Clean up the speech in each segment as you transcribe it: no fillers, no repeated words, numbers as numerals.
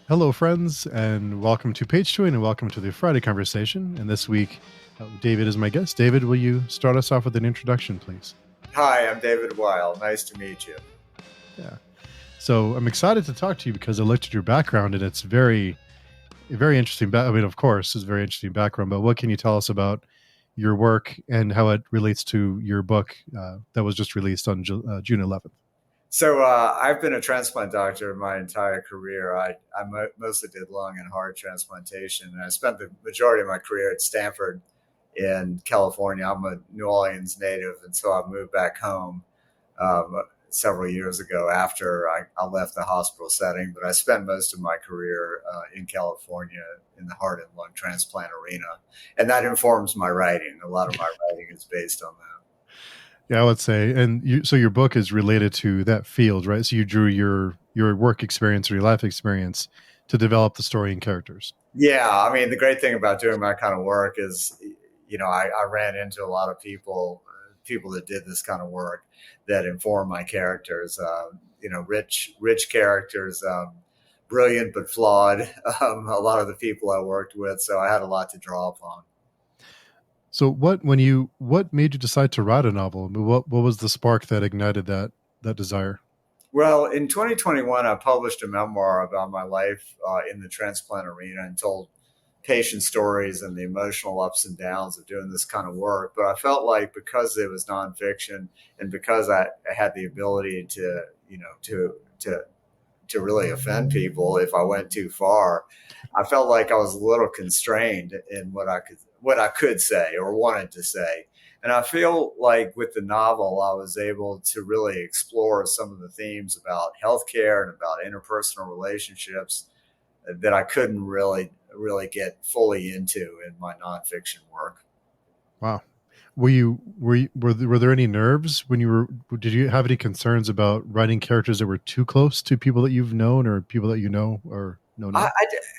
Hello, friends, and welcome to Page Two, and welcome to the Friday Conversation. And this week, David is my guest. David, will you start us off with an introduction, please? Hi, I'm David Weil. Nice to meet you. Yeah. So I'm excited to talk to you because I looked at your background, and it's very interesting. I mean, of course, it's a very interesting background. But what can you tell us about your work and how it relates to your book that was just released on June 11th? I've been a transplant doctor my entire career. I mostly did lung and heart transplantation, and I spent the majority of my career at Stanford in California. I'm a New Orleans native, and so I moved back home several years ago after I left the hospital setting. But I spent most of my career in California in the heart and lung transplant arena, and that informs my writing. A lot of my writing is based on that. Yeah, I would say, and so your book is related to that field, right? So you drew your work experience or your life experience to develop the story and characters. Yeah, I mean, the great thing about doing my kind of work is, I ran into a lot of people that did this kind of work that inform my characters. Rich characters, brilliant but flawed. A lot of the people I worked with, so I had a lot to draw upon. So what made you decide to write a novel? I mean, what was the spark that ignited that desire? Well, in 2021, I published a memoir about my life in the transplant arena and told patient stories and the emotional ups and downs of doing this kind of work. But I felt like because it was nonfiction and because I had the ability to, to really offend people if I went too far, I felt like I was a little constrained in what I could say or wanted to say. And I feel like with the novel, I was able to really explore some of the themes about healthcare and about interpersonal relationships that I couldn't really get fully into in my nonfiction work. Wow. Were there any nerves when you were? Did you have any concerns about writing characters that were too close to people that you've known or people that you know or know I, now?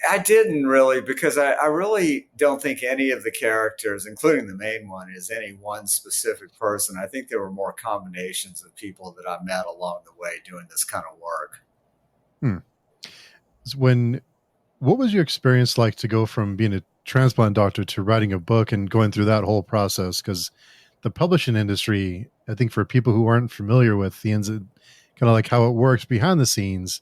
I didn't really because I really don't think any of the characters, including the main one, is any one specific person. I think there were more combinations of people that I met along the way doing this kind of work. Hmm. When What was your experience like to go from being a transplant doctor to writing a book and going through that whole process? Because the publishing industry, I think for people who aren't familiar with the ins, kind of like how it works behind the scenes,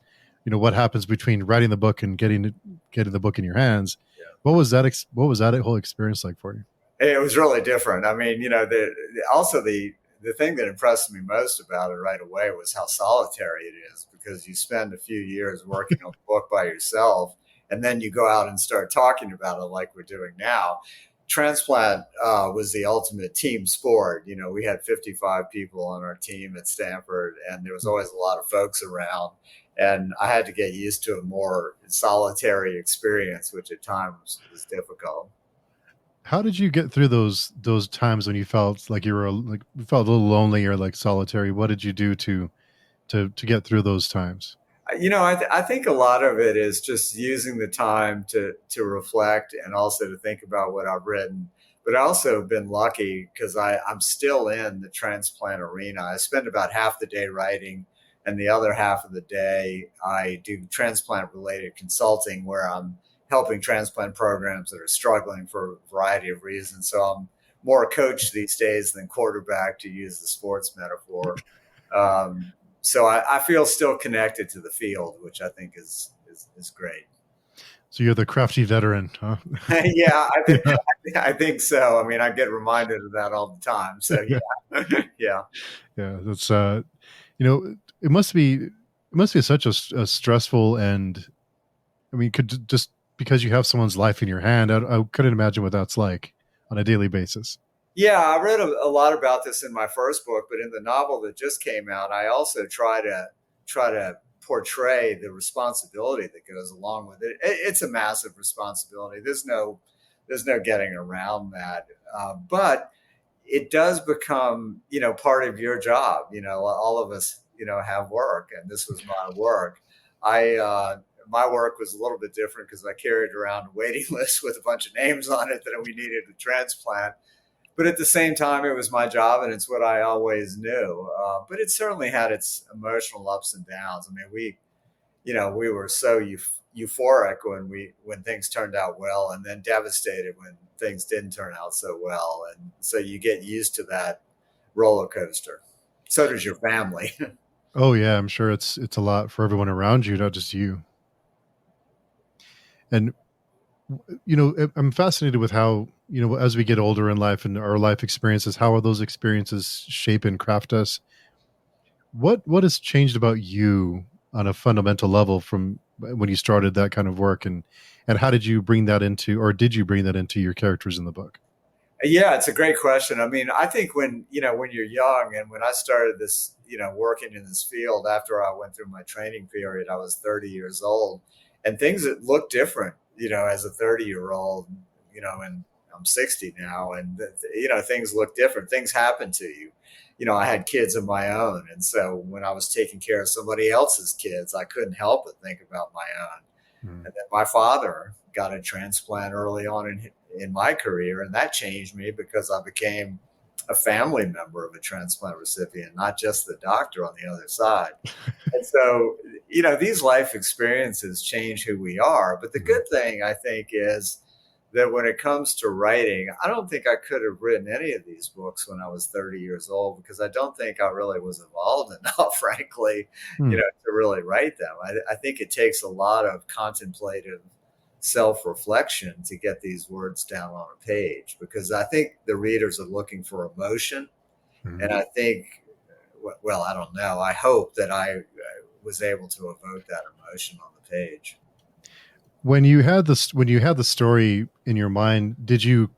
what happens between writing the book and getting the book in your hands. What was that whole experience like for you? It was really different. I mean, also the thing that impressed me most about it right away was how solitary it is because you spend a few years working on the book by yourself, and then you go out and start talking about it like we're doing now. Transplant was the ultimate team sport. We had 55 people on our team at Stanford, and there was always a lot of folks around. And I had to get used to a more solitary experience, which at times was difficult. How did you get through those times when you felt like you felt a little lonely or like solitary? What did you do to get through those times? I think a lot of it is just using the time to reflect and also to think about what I've written. But I also have been lucky because I'm still in the transplant arena. I spend about half the day writing, and the other half of the day I do transplant related consulting where I'm helping transplant programs that are struggling for a variety of reasons. So I'm more a coach these days than quarterback, to use the sports metaphor. Um, so I feel still connected to the field, which I think is great. So you're the crafty veteran, huh? Yeah, Yeah. I think so. I mean, I get reminded of that all the time. So yeah, yeah. Yeah, that's it must be such a stressful and I mean, could just because you have someone's life in your hand, I couldn't imagine what that's like on a daily basis. Yeah, I read a lot about this in my first book, but in the novel that just came out, I also try to portray the responsibility that goes along with it. It's a massive responsibility. There's no getting around that. But it does become part of your job. All of us have work, and this was my work. I uh my work was a little bit different because I carried around a waiting list with a bunch of names on it that we needed to transplant, but at the same time it was my job and it's what I always knew. But it certainly had its emotional ups and downs. I mean, we were so euphoric when things turned out well, and then devastated when things didn't turn out so well. And so you get used to that roller coaster. So does your family. Oh yeah, I'm sure it's a lot for everyone around you, not just you. And I'm fascinated with how, as we get older in life and our life experiences, how are those experiences shape and craft us? What has changed about you on a fundamental level from when you started that kind of work, and how did you bring that into, or did you bring that into your characters in the book? Yeah, it's a great question. I mean, I think when you're young, and when I started this, working in this field after I went through my training period, I was 30 years old, and things that look different, as a 30-year-old, and I'm 60 now, and things look different. Things happen to you. I had kids of my own, and so when I was taking care of somebody else's kids, I couldn't help but think about my own. Mm. And then my father got a transplant early on in my career, and that changed me because I became a family member of a transplant recipient, not just the doctor on the other side. And so, these life experiences change who we are. But the Mhm. good thing, I think, is that when it comes to writing, I don't think I could have written any of these books when I was 30 years old, because I don't think I really was evolved enough, frankly, Hmm. to really write them. I think it takes a lot of contemplative self reflection to get these words down on a page, because I think the readers are looking for emotion. Mhm. And I think, well, I don't know. I hope that I was able to evoke that emotion on the page. When you had the story in your mind, did you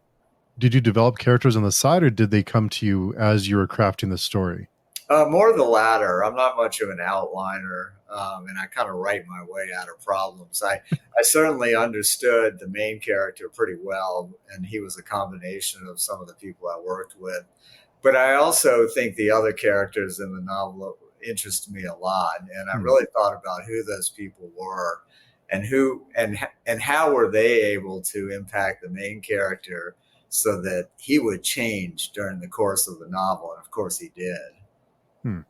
develop characters on the side, or did they come to you as you were crafting the story? More of the latter. I'm not much of an outliner, and I kind of write my way out of problems. I certainly understood the main character pretty well, and he was a combination of some of the people I worked with. But I also think the other characters in the novel interest me a lot, and I Hmm. really thought about who those people were, and and how were they able to impact the main character so that he would change during the course of the novel, and of course he did. Hmm.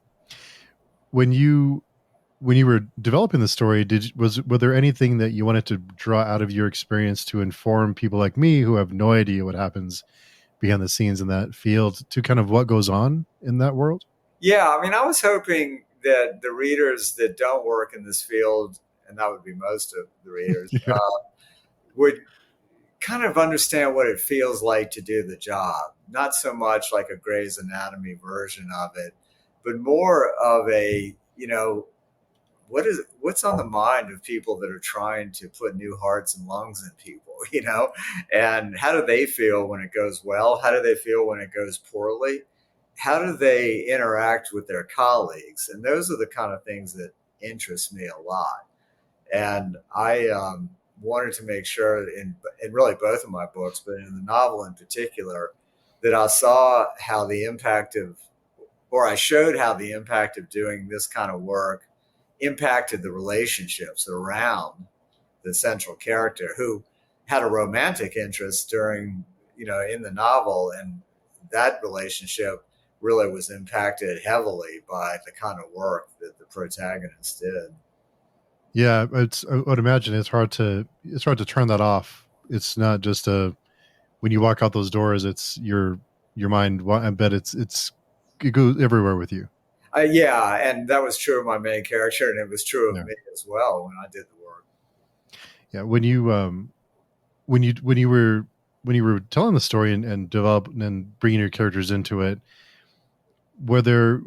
When you were developing the story, were there anything that you wanted to draw out of your experience to inform people like me who have no idea what happens behind the scenes in that field, to kind of what goes on in that world? Yeah, I mean, I was hoping that the readers that don't work in this field, and that would be most of the readers, Yeah. would kind of understand what it feels like to do the job. Not so much like a Grey's Anatomy version of it, but more of a, what's on the mind of people that are trying to put new hearts and lungs in people, and how do they feel when it goes well? How do they feel when it goes poorly? How do they interact with their colleagues? And those are the kind of things that interest me a lot. And I wanted to make sure in really both of my books, but in the novel in particular, that I saw how the impact of, or I showed how the impact of doing this kind of work impacted the relationships around the central character, who had a romantic interest during, in the novel. And that relationship really was impacted heavily by the kind of work that the protagonist did. Yeah, I would imagine it's hard to turn that off. It's not just a when you walk out those doors, it's your mind. I bet it goes everywhere with you. Yeah, and that was true of my main character, and it was true of Yeah, me as well when I did the work. yeah. When you were telling the story and developing and bringing your characters into it, were there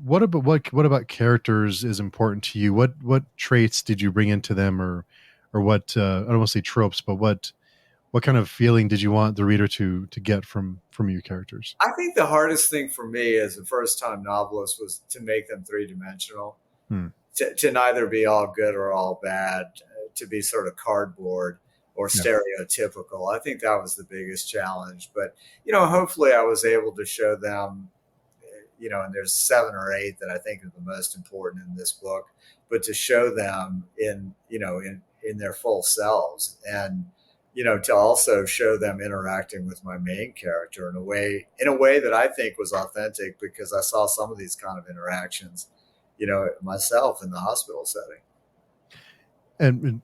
what about characters is important to you? What traits did you bring into them, or what I don't want to say tropes, but what kind of feeling did you want the reader to get from your characters? I think the hardest thing for me as a first time novelist was to make them three dimensional, Hmm. to neither be all good or all bad, to be sort of cardboard or Yeah. stereotypical. I think that was the biggest challenge. But, hopefully I was able to show them, and there's seven or eight that I think are the most important in this book, but to show them in their full selves, and to also show them interacting with my main character in a way that I think was authentic, because I saw some of these kind of interactions, myself in the hospital setting. And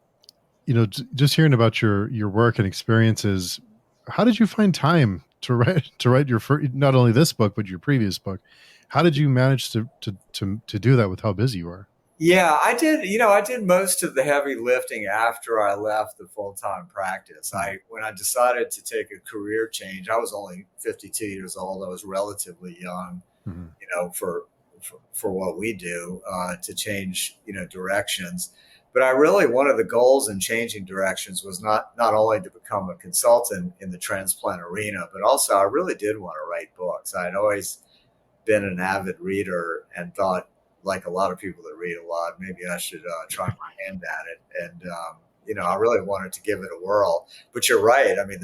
just hearing about your work and experiences, how did you find time to write your not only this book but your previous book? How did you manage to do that with how busy you are? Yeah, I did. I did most of the heavy lifting after I left the full time practice. Hmm. When I decided to take a career change, I was only 52 years old. I was relatively young, Hmm. for what we do, to change directions. But I really, one of the goals in changing directions was not only to become a consultant in the transplant arena, but also I really did want to write books. I'd always been an avid reader and thought, like a lot of people that read a lot, maybe I should try my hand at it. And I really wanted to give it a whirl. But you're right. I mean,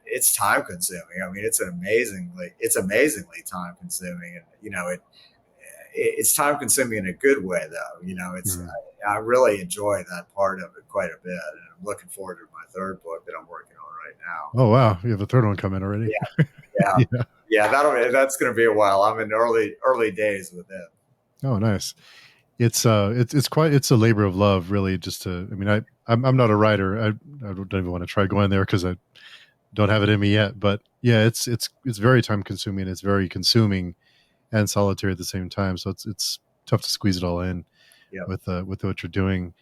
it's time consuming. I mean, it's amazingly time consuming, and it's time consuming in a good way, though. Hmm. I really enjoy that part of it quite a bit, and I'm looking forward to my third book that I'm working on right now. Oh wow, you have a third one coming already. Yeah, yeah, Yeah. yeah. That's going to be a while. I'm in early days with it. Oh nice. It's a labor of love, really. Just to, I mean, I'm not a writer. I don't even want to try going there because I don't have it in me yet. But yeah, it's very time consuming. It's very consuming and solitary at the same time. So it's tough to squeeze it all in Yep. with what you're doing.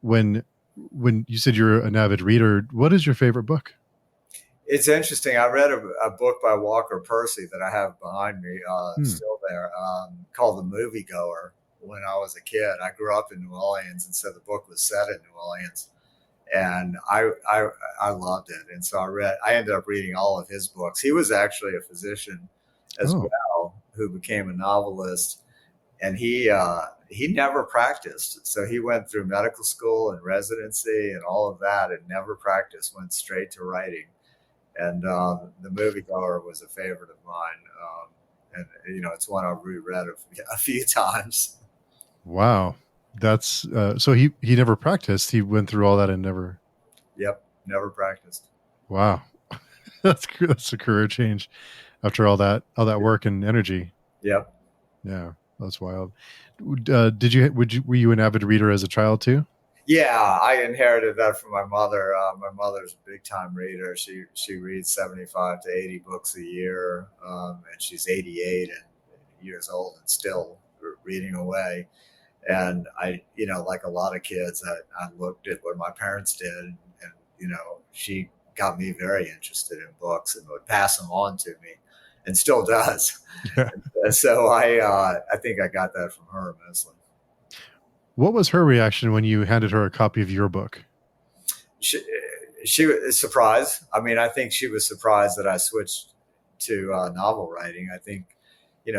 When you said you're an avid reader, what is your favorite book? It's interesting. I read a book by Walker Percy that I have behind me, Hmm. still there, called The Moviegoer. When I was a kid, I grew up in New Orleans, and so the book was set in New Orleans, and I loved it. And so I ended up reading all of his books. He was actually a physician as Oh, well, who became a novelist, and he never practiced. So he went through medical school and residency and all of that, and never practiced. Went straight to writing. And The Moviegoer was a favorite of mine, and it's one I've reread a few times. wow. That's so he never practiced. He went through all that and never. Yep, never practiced. Wow. That's a career change after all that work and energy. Yep. Yeah, that's wild. Were you an avid reader as a child too? Yeah, I inherited that from my mother. My mother's a big time reader. She reads 75 to 80 books a year, and she's 88 and years old and still reading away. And like a lot of kids, I looked at what my parents did, and she got me very interested in books and would pass them on to me, and still does. Yeah. And so I think I got that from her mostly. What was her reaction when you handed her a copy of your book? She, she was surprised. I mean, I think she was surprised that I switched to novel writing. I think,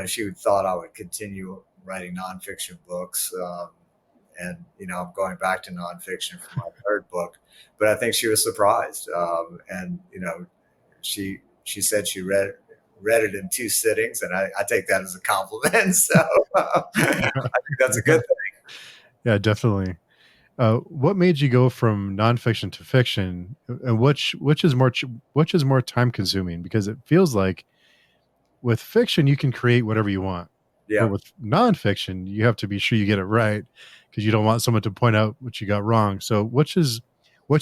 she thought I would continue writing nonfiction books. And, I'm going back to nonfiction for my third book, but I think she was surprised. And, she said she read it in two sittings, and I take that as a compliment. So I think that's a good thing. Yeah, definitely. What made you go from nonfiction to fiction, and which is more time consuming? Because it feels like with fiction you can create whatever you want, but Yeah. with nonfiction you have to be sure you get it right because you don't want someone to point out what you got wrong. So which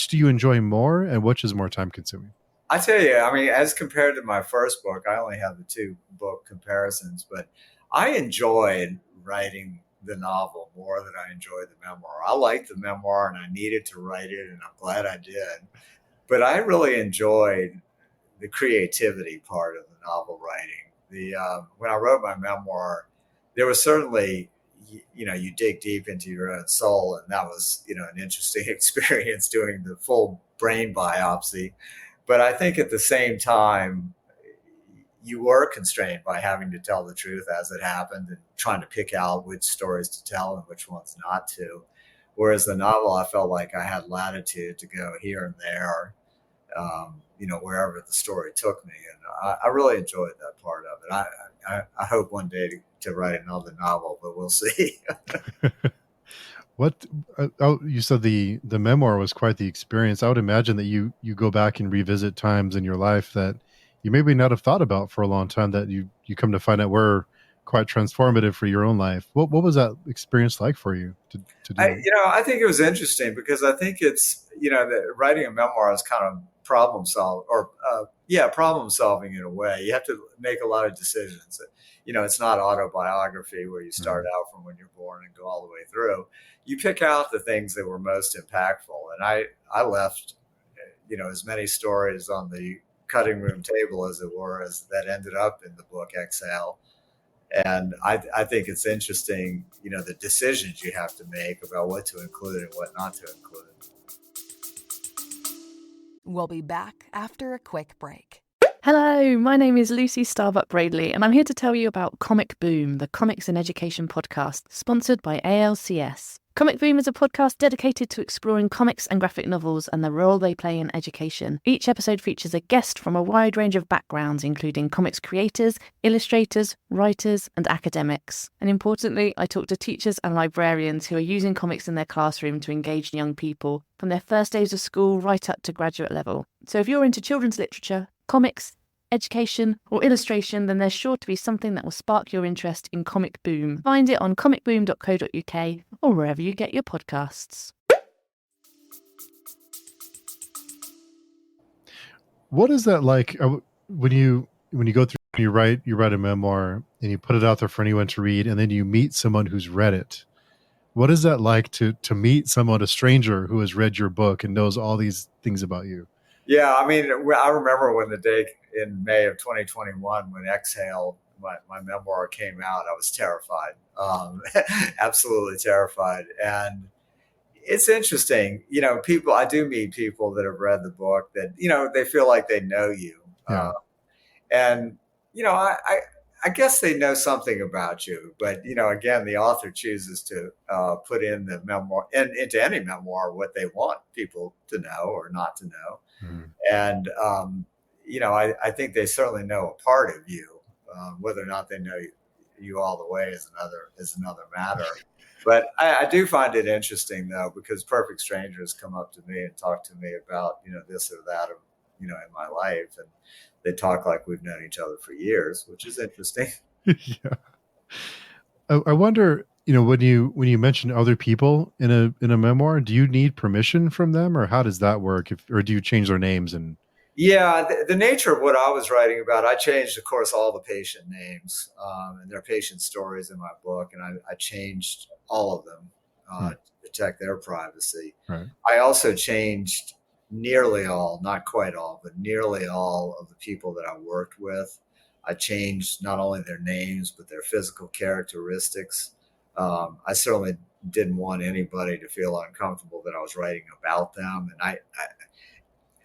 do you enjoy more, and which is more time consuming? I tell you, I mean, as compared to my first book, I only have the two book comparisons, but I enjoyed writing the novel more than I enjoyed the memoir. I liked the memoir and I needed to write it, and I'm glad I did. But I really enjoyed the creativity part of the novel writing. When I wrote my memoir, there was certainly, you dig deep into your own soul, and that was an interesting experience doing the full brain biopsy. But I think at the same time, you were constrained by having to tell the truth as it happened and trying to pick out which stories to tell and which ones not to. Whereas the novel, I felt like I had latitude to go here and there, wherever the story took me. And I really enjoyed that part of it. I hope one day to write another novel, but we'll see. What you said the memoir was quite the experience. I would imagine that you go back and revisit times in your life that you maybe not have thought about for a long time that you come to find out were quite transformative for your own life. What was that experience like for you to do it? I think it was interesting because I think it's, that writing a memoir is kind of problem solving in a way. You have to make a lot of decisions. It's not autobiography where you start Mm. out from when you're born and go all the way through. You pick out the things that were most impactful. And I left, as many stories on the cutting room table, as it were, as that ended up in the book Exhale. And I think it's interesting, the decisions you have to make about what to include and what not to include. We'll be back after a quick break. Hello, my name is Lucy Starbuck Bradley, and I'm here to tell you about Comic Boom, the Comics and Education podcast, sponsored by ALCS. Comic Boom is a podcast dedicated to exploring comics and graphic novels and the role they play in education. Each episode features a guest from a wide range of backgrounds, including comics creators, illustrators, writers, and academics. And importantly, I talk to teachers and librarians who are using comics in their classroom to engage young people, from their first days of school right up to graduate level. So if you're into children's literature, comics, education, or illustration, then there's sure to be something that will spark your interest in Comic Boom. Find it on comicboom.co.uk or wherever you get your podcasts. What is that like when you go through and you write a memoir and you put it out there for anyone to read, and then you meet someone who's read it? What is that like to meet someone, a stranger who has read your book and knows all these things about you? Yeah, I mean, I remember when the day in May of 2021 when Exhale, my memoir, came out. I was terrified, absolutely terrified. And it's interesting, I do meet people that have read the book that, they feel like they know you. Yeah. And, I guess they know something about you. But, again, the author chooses to put in the memoir and into any memoir what they want people to know or not to know. Mm. And, I think they certainly know a part of you. Whether or not they know you all the way is another matter. But I do find it interesting, though, because perfect strangers come up to me and talk to me about, this or that, in my life. And they talk like we've known each other for years, which is interesting. Yeah. I wonder, when you mention other people in a memoir, do you need permission from them, or how does that work? Or do you change their names? And Yeah, the nature of what I was writing about, I changed, of course, all the patient names and their patient stories in my book, and I changed all of them to protect their privacy. right. I also changed nearly all, not quite all, but nearly all of the people that I worked with. I changed not only their names, but their physical characteristics. I certainly didn't want anybody to feel uncomfortable that I was writing about them. And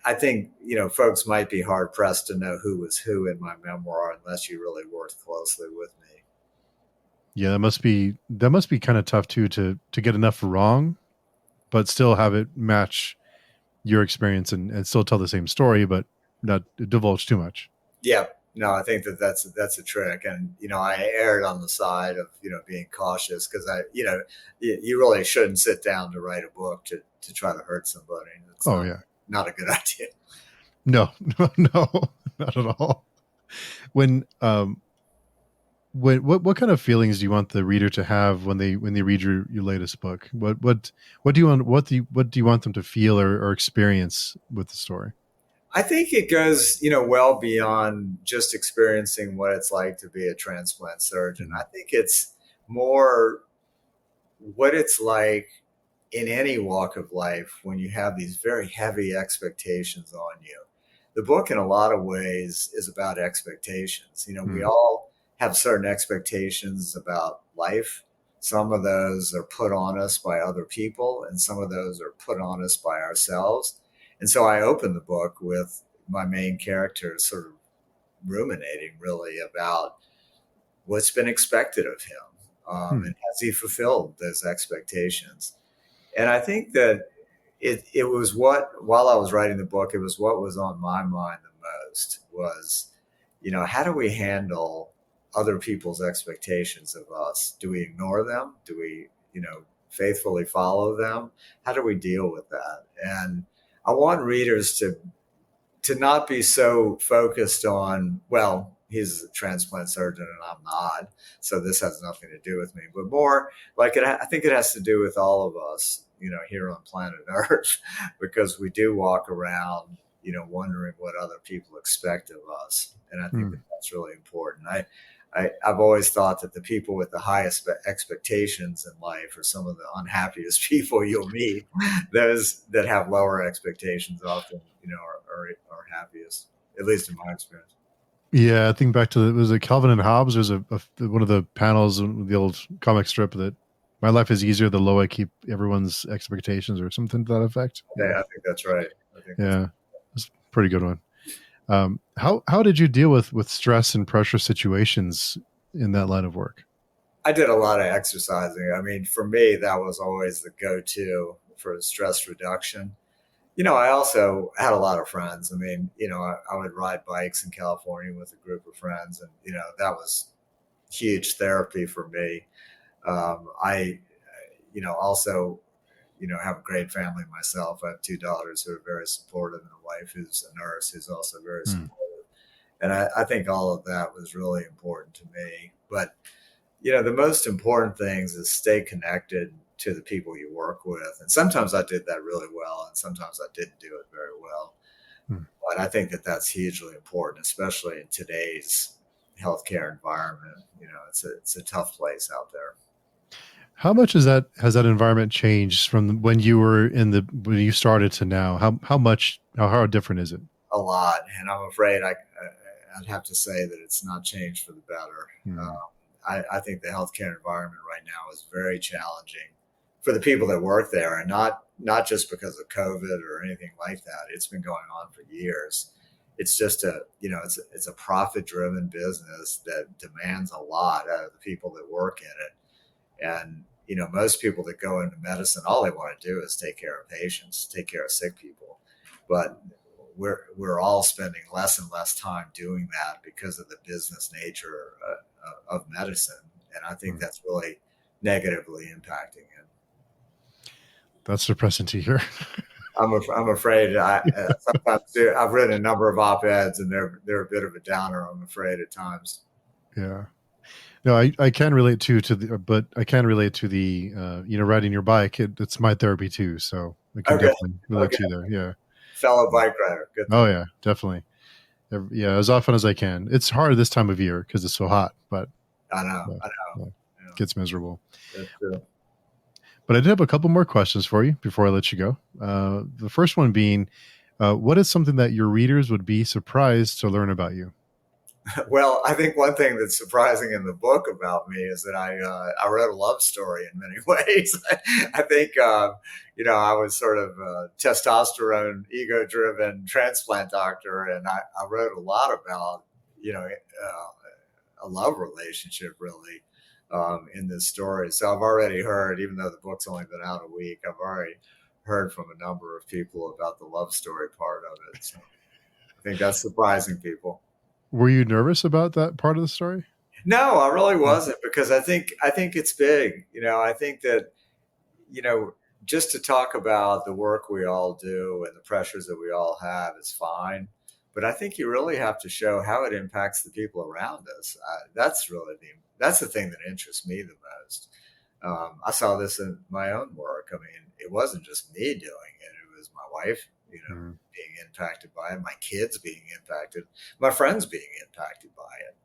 I think, folks might be hard pressed to know who was who in my memoir unless you really worked closely with me. Yeah, that must be kind of tough too, to get enough wrong, but still have it match your experience and still tell the same story, but not divulge too much. Yeah, no, I think that's a trick. And, I erred on the side of, being cautious because you really shouldn't sit down to write a book to try to hurt somebody. It's not a good idea. No, not at all. What kind of feelings do you want the reader to have when they read your latest book? What do you want them to feel or experience with the story? I think it goes, well beyond just experiencing what it's like to be a transplant surgeon. I think it's more what it's like in any walk of life when you have these very heavy expectations on you. The book, in a lot of ways, is about expectations. We all have certain expectations about life. Some of those are put on us by other people, and some of those are put on us by ourselves. And so I open the book with my main character sort of ruminating really about what's been expected of him. And has he fulfilled those expectations? And I think that it was while I was writing the book, it was what was on my mind the most was, how do we handle other people's expectations of us? Do we ignore them? Do we, faithfully follow them? How do we deal with that? And I want readers to not be so focused on, well, he's a transplant surgeon and I'm not. So this has nothing to do with me, but more like I think it has to do with all of us, here on planet Earth, because we do walk around, wondering what other people expect of us. And I think that that's really important. I've always thought that the people with the highest expectations in life are some of the unhappiest people you'll meet. Those that have lower expectations often, are happiest, at least in my experience. Yeah, I think back to was it Calvin and Hobbes? There's one of the panels in the old comic strip that my life is easier the low I keep everyone's expectations, or something to that effect. Yeah, I think that's right. It's a pretty good one. How did you deal with stress and pressure situations in that line of work? I did a lot of exercising. I mean, for me, that was always the go-to for stress reduction. I also had a lot of friends. I mean, I would ride bikes in California with a group of friends, and that was huge therapy for me. I, also, have a great family myself. I have 2 daughters who are very supportive, and a wife who's a nurse who's also very supportive. And I think all of that was really important to me. But the most important things is stay connected to the people you work with. And sometimes I did that really well, and sometimes I didn't do it very well. But I think that that's hugely important, especially in today's healthcare environment. It's a tough place out there. How much has that environment changed from when you were when you started to now? How different is it? A lot, and I'm afraid I'd have to say that it's not changed for the better. I think the healthcare environment right now is very challenging for the people that work there, and not just because of COVID or anything like that. It's been going on for years. It's just it's a profit-driven business that demands a lot out of the people that work in it. And most people that go into medicine, all they want to do is take care of patients, take care of sick people. But we're all spending less and less time doing that because of the business nature of medicine, and I think that's really negatively impacting it. That's depressing to hear. I'm afraid. Sometimes I've written a number of op-eds, and they're a bit of a downer, I'm afraid, at times. Yeah. No, I can relate but I can relate to the riding your bike. It's my therapy too, so I can definitely relate to there. Yeah. Fellow bike rider. Good. Oh yeah, definitely. Yeah, as often as I can. It's hard this time of year because it's so hot, but I know. It gets miserable. That's true. But I did have a couple more questions for you before I let you go. The first one being, what is something that your readers would be surprised to learn about you? Well, I think one thing that's surprising in the book about me is that I wrote a love story in many ways. I think, I was sort of a testosterone, ego-driven transplant doctor, and I wrote a lot about, a love relationship, really, in this story. So I've already heard, even though the book's only been out a week, I've already heard from a number of people about the love story part of it. So I think that's surprising people. Were you nervous about that part of the story? No, I really wasn't, because I think it's big. I think that, just to talk about the work we all do and the pressures that we all have is fine. But I think you really have to show how it impacts the people around us. That's the thing that interests me the most. I saw this in my own work. I mean, it wasn't just me doing it. It was my wife, being impacted by it, my kids being impacted, my friends being impacted by it.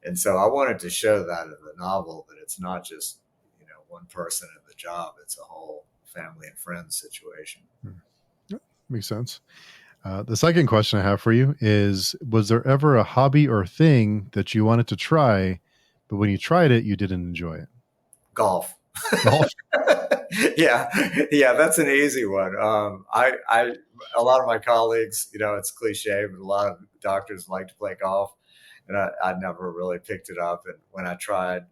And so I wanted to show that in the novel, that it's not just, one person in the job, it's a whole family and friends situation. Makes sense. The second question I have for you is, was there ever a hobby or thing that you wanted to try, but when you tried it, you didn't enjoy it? Golf. Golf? Yeah, that's an easy one. A lot of my colleagues, it's cliche, but a lot of doctors like to play golf, and I never really picked it up. And when I tried,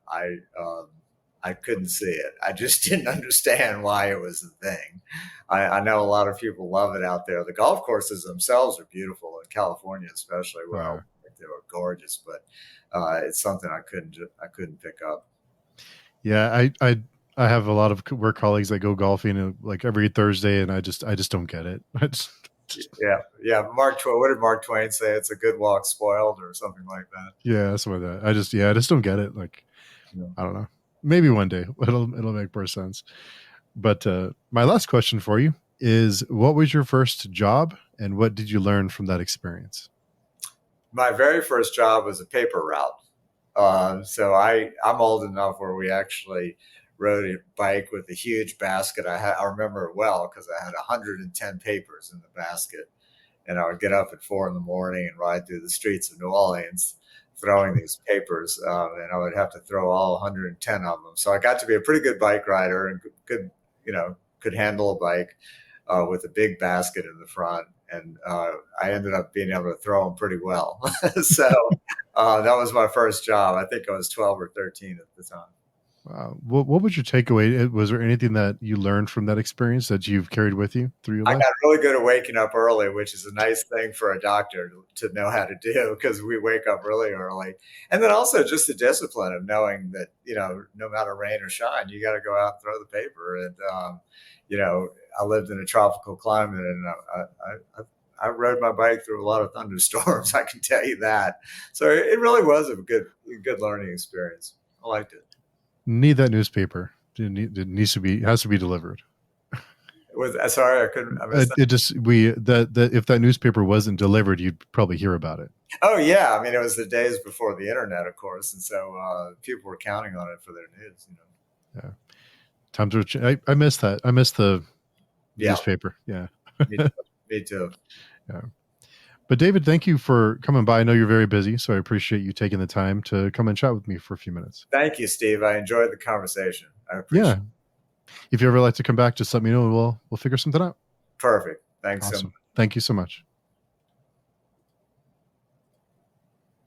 I couldn't see it. I just didn't understand why it was a thing. I know a lot of people love it out there. The golf courses themselves are beautiful in California, especially where I went. They were gorgeous, but it's something I couldn't pick up. Yeah, I have a lot of work colleagues that go golfing like every Thursday, and I just don't get it. Yeah. Mark Twain. What did Mark Twain say? It's a good walk spoiled, or something like that. Yeah, something like that. I just don't get it. Like, Yeah. I don't know. Maybe one day it'll make more sense. But my last question for you is: what was your first job, and what did you learn from that experience? My very first job was a paper route. So I'm old enough where we actually rode a bike with a huge basket. I remember it well because I had 110 papers in the basket, and I would get up at 4 in the morning and ride through the streets of New Orleans throwing these papers, and I would have to throw all 110 of them. So I got to be a pretty good bike rider and could handle a bike with a big basket in the front. And I ended up being able to throw them pretty well. So that was my first job. I think I was 12 or 13 at the time. Wow. What was your takeaway? Was there anything that you learned from that experience that you've carried with you through your I life? got really good at waking up early, which is a nice thing for a doctor to know how to do, because we wake up really early. And then also just the discipline of knowing that, no matter rain or shine, you got to go out and throw the paper. And, I lived in a tropical climate, and I rode my bike through a lot of thunderstorms. I can tell you that. So it really was a good learning experience. I liked it. Need that newspaper. It has to be delivered. Sorry, I couldn't. I missed that. It just if that newspaper wasn't delivered, you'd probably hear about it. Oh yeah, I mean, it was the days before the internet, of course, and so people were counting on it for their news. Yeah, times were. I miss that. I miss the newspaper. Yeah, me too. Yeah. But David, thank you for coming by. I know you're very busy, so I appreciate you taking the time to come and chat with me for a few minutes. Thank you, Steve. I enjoyed the conversation. I appreciate it. If you ever like to come back, just let me know and we'll figure something out. Perfect. Thanks Awesome. so much. Thank you so much.